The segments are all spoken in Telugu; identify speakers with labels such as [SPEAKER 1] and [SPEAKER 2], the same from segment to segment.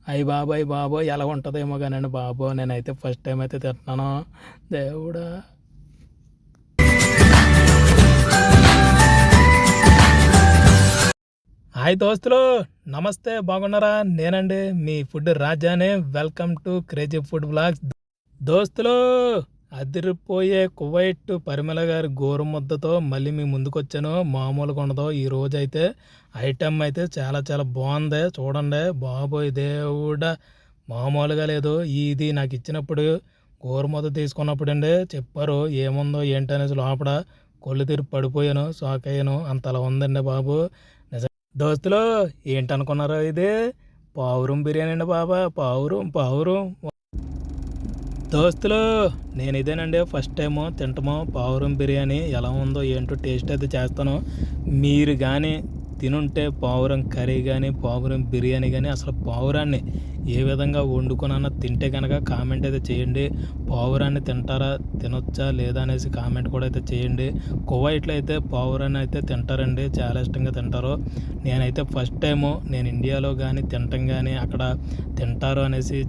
[SPEAKER 1] అయ్య బాబోయ్ బాబోయ్ ఎలా ఉంటుందేమో కానండి బాబు, నేనైతే ఫస్ట్ టైం అయితే తింటున్నాను. దేవుడా! హాయ్ దోస్తులు, నమస్తే, బాగున్నారా? నేనండి మీ ఫుడ్ రాజానే. Welcome to crazy food vlogs. దోస్తులు, అదిరిపోయే కువైట్ పరిమళ గారి గోరుముద్దతో మళ్ళీ మీ ముందుకు వచ్చాను. మామూలుగా ఉండదు. ఈ రోజు అయితే ఐటెం అయితే చాలా చాలా బాగుంది. చూడండి బాబోయ్ దేవుడా, మామూలుగా లేదు. ఇది నాకు ఇచ్చినప్పుడు గోరుముద్ద తీసుకున్నప్పుడు అండి చెప్పారు ఏముందో ఏంటనేసి, లోపల కొళ్ళు తిరిగి పడిపోయాను, షాక్ అయ్యాను. అంతలా ఉందండి బాబు. దోస్తులు, ఏంటనుకున్నారు? ఇది పావురం బిర్యానీ అండి బాబా, పావురం పావురం. దోస్తులు, నేను ఇదేనండి ఫస్ట్ టైము తింటాము పావురం బిర్యానీ. ఎలా ఉందో ఏంటో టేస్ట్ అయితే చేస్తాను. మీరు కానీ తినుంటే పావురం కర్రీ కానీ పావురం బిర్యానీ కానీ అసలు పావురాన్ని ఏ విధంగా వండుకున్నా తింటే కనుక కామెంట్ అయితే చేయండి. పావురాన్ని తింటారా, తినొచ్చా లేదా అనేసి కామెంట్ కూడా అయితే చేయండి. కువైట్లో అయితే పావురాన్ని అయితే తింటారండి, చాలా ఇష్టంగా తింటారు. నేనైతే ఫస్ట్ టైము నేను ఇండియాలో కానీ తినటం కానీ అక్కడ తింటారు అనేసి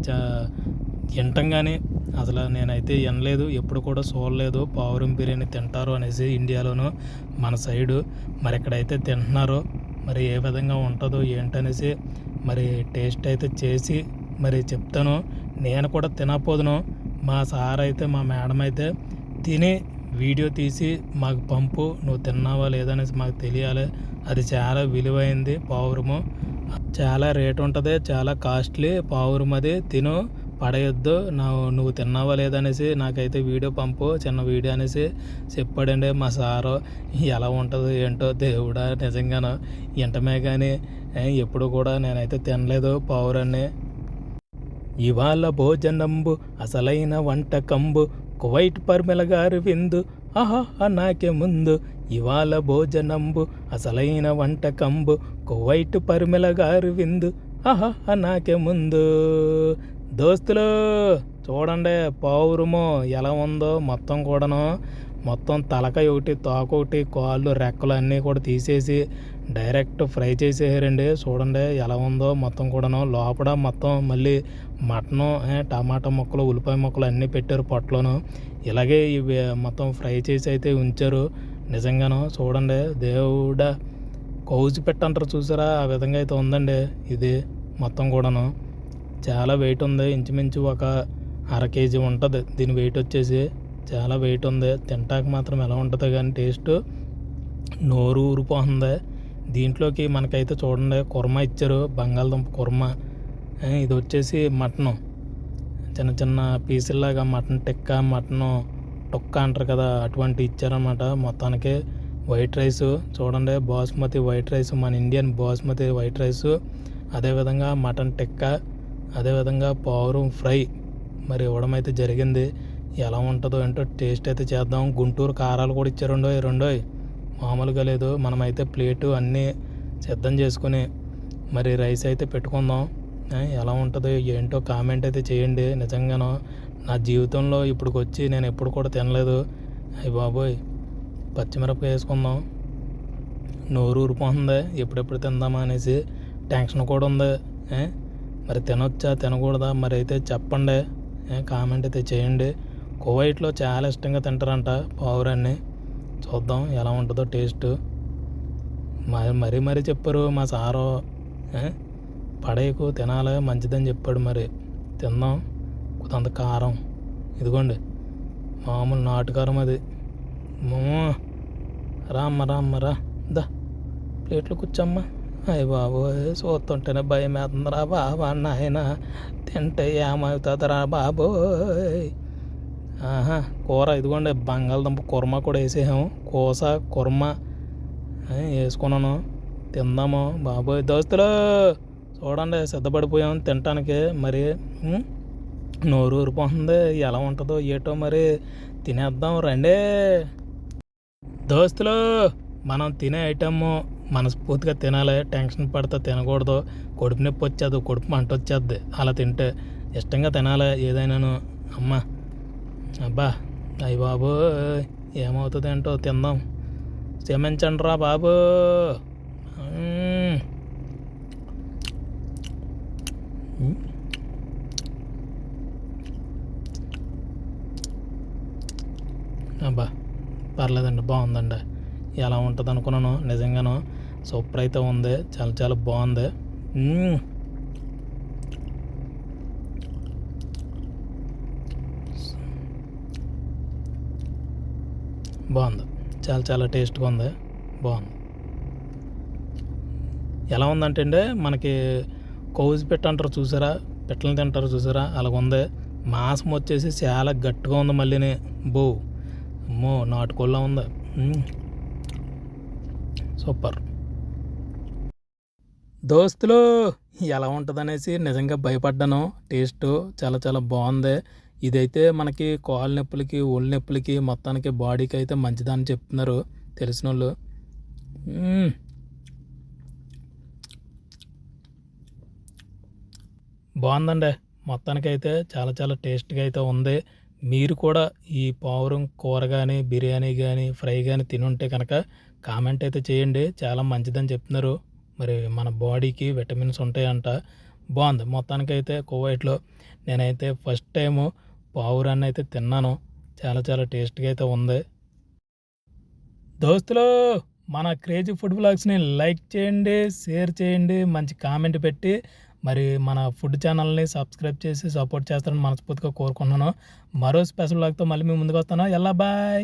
[SPEAKER 1] వినటం కానీ అసలు నేనైతే వినలేదు, ఎప్పుడు కూడా చూడలేదు పావురం బిర్యానీ తింటారు అనేసి ఇండియాలోను మన సైడు. మరి ఎక్కడైతే తింటున్నారో మరి ఏ విధంగా ఉంటుందో ఏంటనేసి మరి టేస్ట్ అయితే చేసి మరి చెప్తాను. నేను కూడా తినకపోదును. మా సార్ అయితే, మా మేడం అయితే తిని వీడియో తీసి మాకు పంపు, నువ్వు తిన్నావా లేదనేసి మాకు తెలియాలి. అది చాలా విలువైంది పావురము, చాలా రేట్ ఉంటుంది, చాలా కాస్ట్లీ పావురం. అది తిను, పడేయొద్దు. నువ్వు తిన్నావా లేదనేసి నాకైతే వీడియో పంపు, చిన్న వీడియో అనేసి చెప్పాడండి మా సారు. ఎలా ఉంటుందో ఏంటో దేవుడా, నిజంగాను ఇంటమే కానీ ఎప్పుడు కూడా నేనైతే తినలేదు పావురాన్ని. ఇవాళ భోజనంబు అసలైన వంటకంబు, కువైట్ పరిమళ గారి విందు, ఆహా నాకే ముందు. ఇవాళ భోజనంబు అసలైన వంటకంబు, కువైట్ పరిమళ గారి విందు, ఆహా నాకే ముందు. దోస్తులు చూడండి పావురము ఎలా ఉందో. మొత్తం కూడాను, మొత్తం తలకాయ ఒకటి, తోక ఒకటి, కాళ్ళు, రెక్కలు అన్నీ కూడా తీసేసి డైరెక్ట్ ఫ్రై చేసేసారండి. చూడండి ఎలా ఉందో మొత్తం కూడాను. లోపల మొత్తం మళ్ళీ మటను, టమాటా ముక్కలు, ఉల్లిపాయ ముక్కలు అన్నీ పెట్టారు పొట్టలోను. ఇలాగే ఇవి మొత్తం ఫ్రై చేసి అయితే ఉంచారు. నిజంగాను చూడండి దేవుడా, కౌజు పెట్టంటారు చూసారా, ఆ విధంగా అయితే ఉందండి ఇది మొత్తం కూడాను. చాలా వెయిట్ ఉంది, ఇంచుమించు ఒక 1/2 kg ఉంటుంది దీని వెయిట్ వచ్చేసి. చాలా వెయిట్ ఉంది. తింటాక మాత్రం ఎలా ఉంటుందో కానీ టేస్ట్ నోరు ఊరిపోతుంది. దీంట్లోకి మనకైతే చూడండి కుర్మా ఇచ్చారు, బంగాళదుంప కుర్మా. ఇది వచ్చేసి మటను, చిన్న చిన్న పీసుల్లాగా మటన్ టిక్కా, మటను టొక్క అంటారు కదా, అటువంటి ఇచ్చారన్నమాట. మొత్తానికి వైట్ రైసు చూడండి, బాస్మతి వైట్ రైస్, మన ఇండియన్ బాస్మతి వైట్ రైసు, అదేవిధంగా మటన్ టిక్కా, అదేవిధంగా పావురం ఫ్రై మరి ఇవ్వడం అయితే జరిగింది. ఎలా ఉంటుందో ఏంటో టేస్ట్ అయితే చేద్దాం. గుంటూరు కారాలు కూడా ఇచ్చారు రెండోయ్, మామూలుగా లేదు. మనమైతే ప్లేటు అన్నీ సిద్ధం చేసుకుని మరి రైస్ అయితే పెట్టుకుందాం. ఎలా ఉంటుందో ఏంటో కామెంట్ అయితే చేయండి. నిజంగానో నా జీవితంలో ఇప్పటికి వచ్చి నేను ఎప్పుడు కూడా తినలేదు. అయ్య బాబోయ్, పచ్చిమిరపకాయ వేసుకుందాం. నోరు ఊరిపోతుంది, ఎప్పుడెప్పుడు తిందామా అనేసి టెన్షన్ కూడా ఉంది. మరి తినొచ్చా తినకూడదా మరి అయితే చెప్పండి, కామెంట్ అయితే చేయండి. కువైట్లో చాలా ఇష్టంగా తింటారంట పావురాన్ని. చూద్దాం ఎలా ఉంటుందో టేస్ట్. మరీ చెప్పారు మా సారు, పడేయకు, తినాలి, మంచిదని చెప్పాడు. మరి తిందాం. కొంత కారం, ఇదిగోండి మామూలు నాటుకారం అది. రామ్మ దా ప్లేట్లో కూర్చోమ్మా. అయ్య బాబోయ్, చూస్తుంటేనే భయం వేస్తుందిరా బాబా, నాయన తింటే ఏమవుతుందిరా బాబోయ్. కూర ఇదిగోండి, బంగాళదుంప కుర్మా కూడా వేసేసాము. కోస కుర్మా వేసుకున్నాను, తిందాము బాబోయ్. దోస్తులు చూడండి సిద్ధపడిపోయాము తినటానికి. మరి నోరు ఊరిపోతుంది, ఎలా ఉంటుందో ఏటో మరి తినేద్దాం రండి. దోస్తులు, మనం తినే ఐటమ్ మనస్ఫూర్తిగా తినాలి, టెన్షన్ పడితే తినకూడదు. కడుపు నొప్పి వచ్చేది, కడుపు మంట వచ్చేద్ది అలా తింటే. ఇష్టంగా తినాలి ఏదైనాను. అమ్మ అబ్బా, అయ్య బాబు ఏమవుతుంది ఏంటో, తిందాం. క్షమించండి రా బాబు. అబ్బా పర్లేదండి, బాగుందండి. ఎలా ఉంటుంది అనుకున్నాను, నిజంగాను సూపర్ అయితే ఉంది. చాలా చాలా బాగుంది. బాగుంది, చాలా చాలా టేస్ట్గా ఉంది, బాగుంది. ఎలా ఉందంటే అండి, మనకి కౌజు పిట్ట అంటారు చూసారా, పిట్టలు తింటారు చూసారా, అలాగ ఉంది. మాంసం వచ్చేసి చాలా గట్టిగా ఉంది. మళ్ళీని బో అమ్మో నాటుకోళ్ళ ఉంది. సూపర్ దోస్తులు. ఎలా ఉంటుంది అనేసి నిజంగా భయపడ్డాను. టేస్ట్ చాలా చాలా బాగుంది. ఇదైతే మనకి కాళ్ళ నొప్పులకి, ఒళ్ళు నొప్పులకి, మొత్తానికి బాడీకి అయితే మంచిదని చెప్తున్నారు తెలిసిన వాళ్ళు. బాగుందండి, మొత్తానికైతే చాలా చాలా టేస్ట్గా అయితే ఉంది. మీరు కూడా ఈ పావురం కూర కానీ, బిర్యానీ కానీ, ఫ్రై కానీ తినుంటే కనుక కామెంట్ అయితే చేయండి. చాలా మంచిదని చెప్తున్నారు. మరి మన బాడీకి విటమిన్స్ ఉంటాయంట. బాగుంది మొత్తానికైతే. కువైట్లో నేనైతే ఫస్ట్ టైము పావురాన్ని అయితే తిన్నాను. చాలా చాలా టేస్ట్గా అయితే ఉంది. దోస్తులు, మన క్రేజీ ఫుడ్ బ్లాగ్స్ని లైక్ చేయండి, షేర్ చేయండి, మంచి కామెంట్ పెట్టి మరి మన ఫుడ్ ఛానల్ని సబ్స్క్రైబ్ చేసి సపోర్ట్ చేస్తారని మనస్ఫూర్తిగా కోరుకుంటున్నాను. మరో స్పెషల్ బ్లాగ్తో మళ్ళీ మీ ముందుకు వస్తాను. బాయ్.